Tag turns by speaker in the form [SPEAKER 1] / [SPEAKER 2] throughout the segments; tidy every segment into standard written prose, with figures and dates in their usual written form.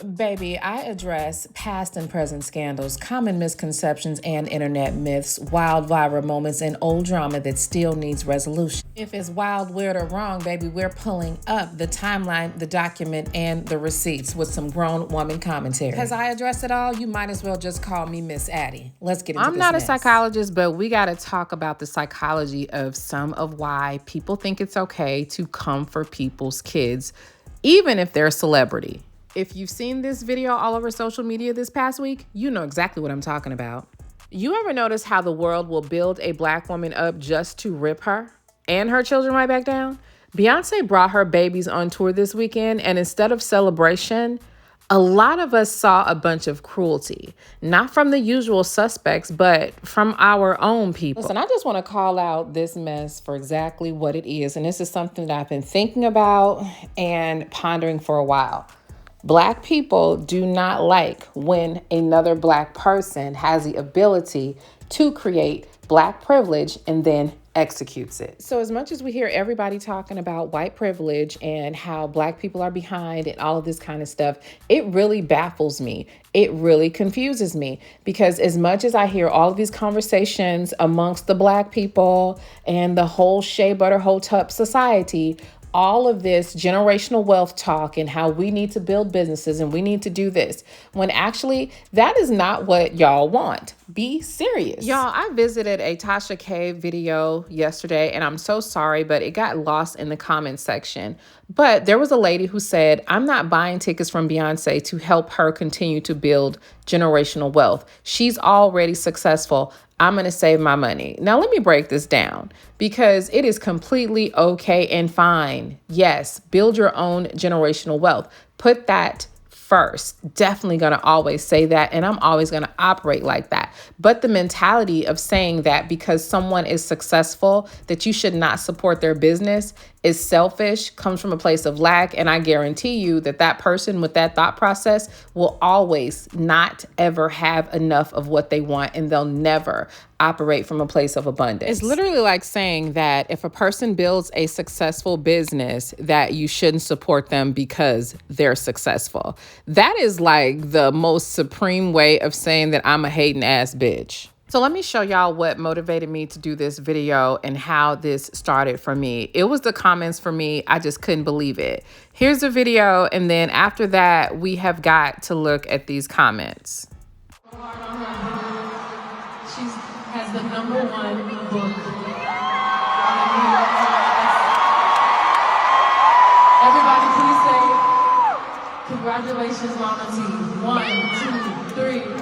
[SPEAKER 1] Baby, I address past and present scandals, common misconceptions and internet myths, wild viral moments, and old drama that still needs resolution. If it's wild, weird, or wrong, baby, we're pulling up the timeline, the document, and the receipts with some grown woman commentary. Because I address it all, you might as well just call me Miss Addy. Let's get into this. I'm not a psychologist, but we got to talk about the psychology of some of why people think it's okay to come for people's kids, even if they're a celebrity. If you've seen this video all over social media this past week, you know exactly what I'm talking about. You ever notice how the world will build a black woman up just to rip her and her children right back down? Beyonce brought her babies on tour this weekend, and instead of celebration, a lot of us saw a bunch of cruelty, not from the usual suspects, but from our own people. Listen, I just want to call out this mess for exactly what it is, and this is something that I've been thinking about and pondering for a while. Black people do not like when another black person has the ability to create black privilege and then executes it. So as much as we hear everybody talking about white privilege and how black people are behind and all of this kind of stuff, it really baffles me. It really confuses me, because as much as I hear all of these conversations amongst the black people and the whole shea butter hotep society, all of this generational wealth talk and how we need to build businesses and we need to do this, when actually that is not what y'all want. Be serious. Y'all, I visited a Tasha K video yesterday, and I'm so sorry, but it got lost in the comments section. But there was a lady who said, I'm not buying tickets from Beyonce to help her continue to build generational wealth. She's already successful. I'm going to save my money. Now, let me break this down, because it is completely okay and fine. Yes, build your own generational wealth. Put that first. Definitely going to always say that. And I'm always going to operate like that. But the mentality of saying that because someone is successful, that you should not support their business is selfish, comes from a place of lack. And I guarantee you that that person with that thought process will always not ever have enough of what they want, and they'll never operate from a place of abundance. It's literally like saying that if a person builds a successful business, that you shouldn't support them because they're successful. That is like the most supreme way of saying that I'm a hating ass bitch. So let me show y'all what motivated me to do this video and how this started for me. It was the comments for me. I just couldn't believe it. Here's the video, and then after that, we have got to look at these comments.
[SPEAKER 2] She has the #1 book. Everybody, please say, congratulations, Mama T. 1, 2, 3.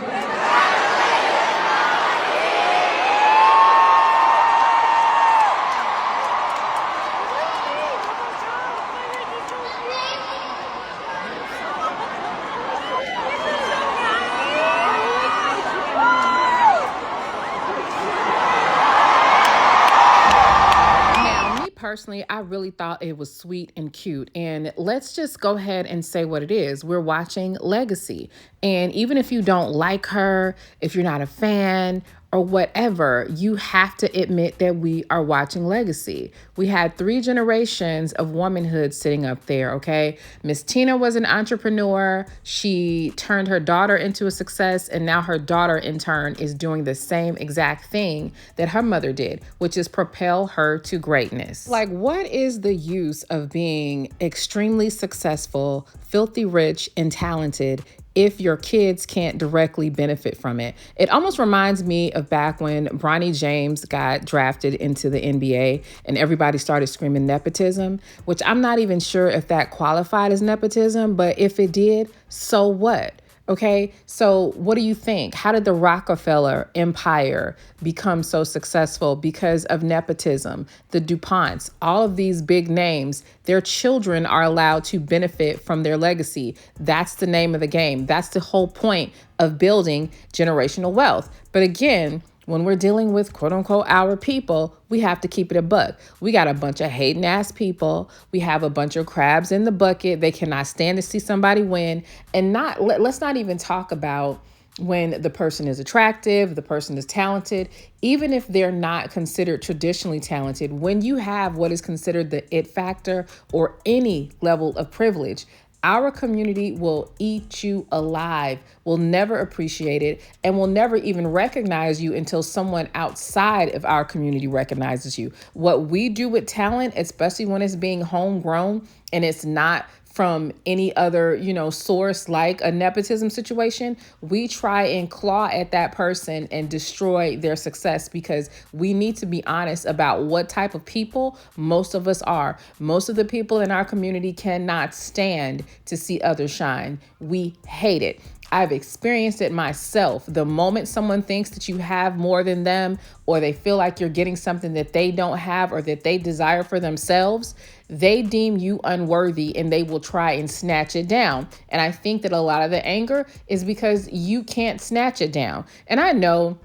[SPEAKER 1] Personally, I really thought it was sweet and cute. And let's just go ahead and say what it is. We're watching Legacy. And even if you don't like her, if you're not a fan or whatever, you have to admit that we are watching Legacy. We had 3 generations of womanhood sitting up there, okay? Miss Tina was an entrepreneur. She turned her daughter into a success, and now her daughter in turn is doing the same exact thing that her mother did, which is propel her to greatness. Like, what is the use of being extremely successful, filthy rich, and talented if your kids can't directly benefit from it? It almost reminds me of back when Bronny James got drafted into the NBA and everybody started screaming nepotism, which I'm not even sure if that qualified as nepotism, but if it did, so what? Okay, so what do you think? How did the Rockefeller empire become so successful? Because of nepotism. The DuPonts, all of these big names, their children are allowed to benefit from their legacy. That's the name of the game. That's the whole point of building generational wealth. But again, when we're dealing with quote unquote our people, we have to keep it a buck. We got a bunch of hating ass people. We have a bunch of crabs in the bucket. They cannot stand to see somebody win. And let's not even talk about when the person is attractive, the person is talented, even if they're not considered traditionally talented. When you have what is considered the it factor or any level of privilege, Our community will eat you alive, will never appreciate it, and will never even recognize you until someone outside of our community recognizes you. What we do with talent, especially when it's being homegrown and it's not from any other, source like a nepotism situation, we try and claw at that person and destroy their success, because we need to be honest about what type of people most of us are. Most of the people in our community cannot stand to see others shine. We hate it. I've experienced it myself. The moment someone thinks that you have more than them, or they feel like you're getting something that they don't have or that they desire for themselves, they deem you unworthy and they will try and snatch it down. And I think that a lot of the anger is because you can't snatch it down. And I know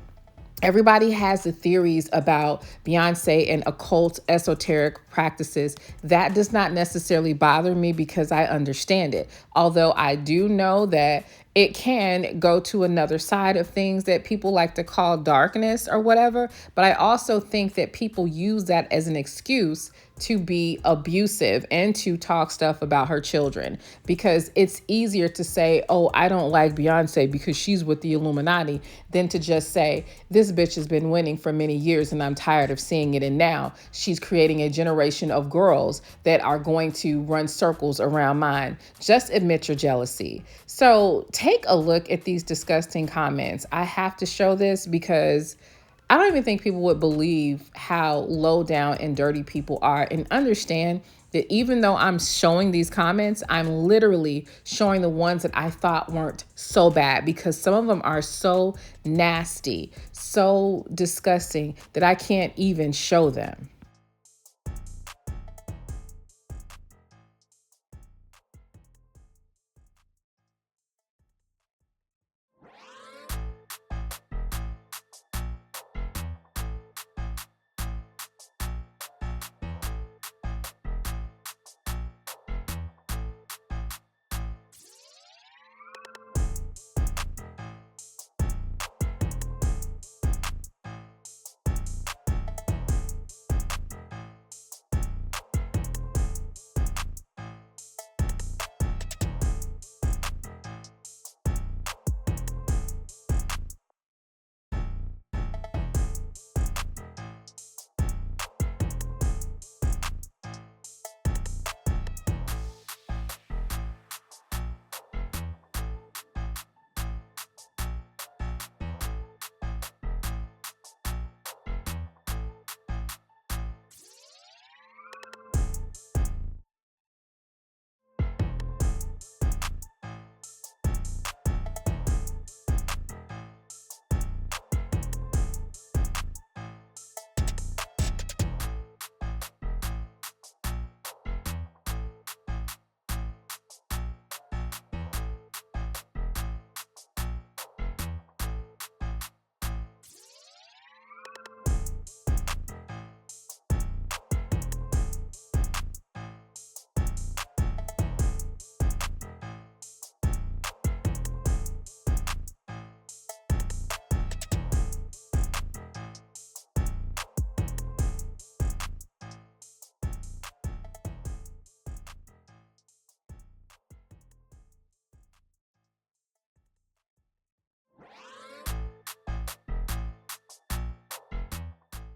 [SPEAKER 1] everybody has the theories about Beyonce and occult esoteric practices. That does not necessarily bother me because I understand it. Although I do know that it can go to another side of things that people like to call darkness or whatever. But I also think that people use that as an excuse to be abusive and to talk stuff about her children, because it's easier to say, oh, I don't like Beyonce because she's with the Illuminati, than to just say, this bitch has been winning for many years and I'm tired of seeing it. And now she's creating a generation of girls that are going to run circles around mine. Just admit your jealousy. So take a look at these disgusting comments. I have to show this because I don't even think people would believe how low down and dirty people are, and understand that even though I'm showing these comments, I'm literally showing the ones that I thought weren't so bad, because some of them are so nasty, so disgusting that I can't even show them.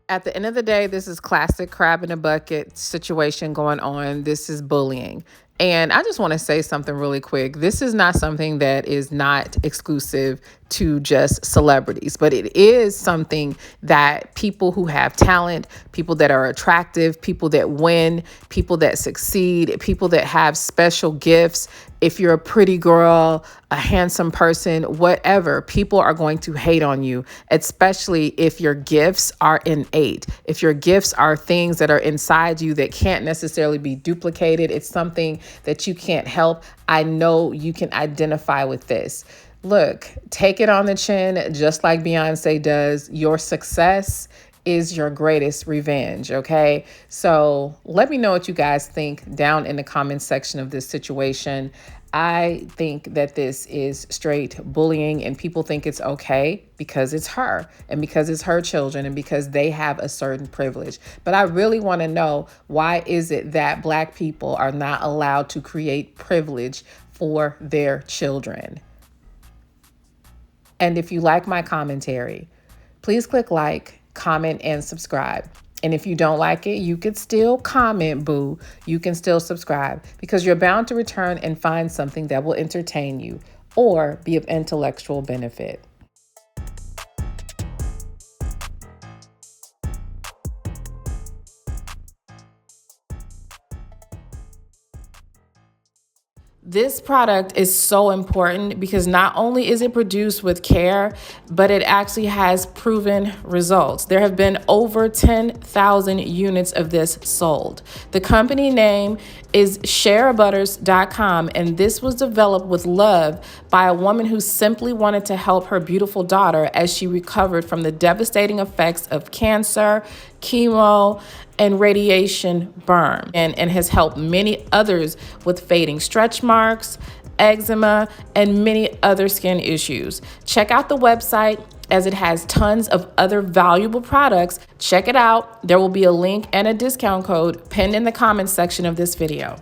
[SPEAKER 1] At the end of the day, this is classic crab in a bucket situation going on. This is bullying. And I just want to say something really quick. This is not something that is not exclusive to just celebrities, but it is something that people who have talent, people that are attractive, people that win, people that succeed, people that have special gifts. If you're a pretty girl, a handsome person, whatever, people are going to hate on you, especially if your gifts are innate. If your gifts are things that are inside you that can't necessarily be duplicated, it's something that you can't help. I know you can identify with this. Look, take it on the chin, just like Beyonce does. Your success is your greatest revenge, okay? So let me know what you guys think down in the comments section of this situation. I think that this is straight bullying, and people think it's okay because it's her and because it's her children and because they have a certain privilege. But I really want to know, why is it that Black people are not allowed to create privilege for their children? And if you like my commentary, please click like, comment, and subscribe. And if you don't like it, you could still comment, boo. You can still subscribe, because you're bound to return and find something that will entertain you or be of intellectual benefit. This product is so important because not only is it produced with care, but it actually has proven results. There have been over 10,000 units of this sold. The company name is shareabutters.com, and this was developed with love by a woman who simply wanted to help her beautiful daughter as she recovered from the devastating effects of cancer, chemo, and radiation burn, and has helped many others with fading stretch marks, eczema, and many other skin issues. Check out the website, as it has tons of other valuable products. Check it out. There will be a link and a discount code pinned in the comments section of this video.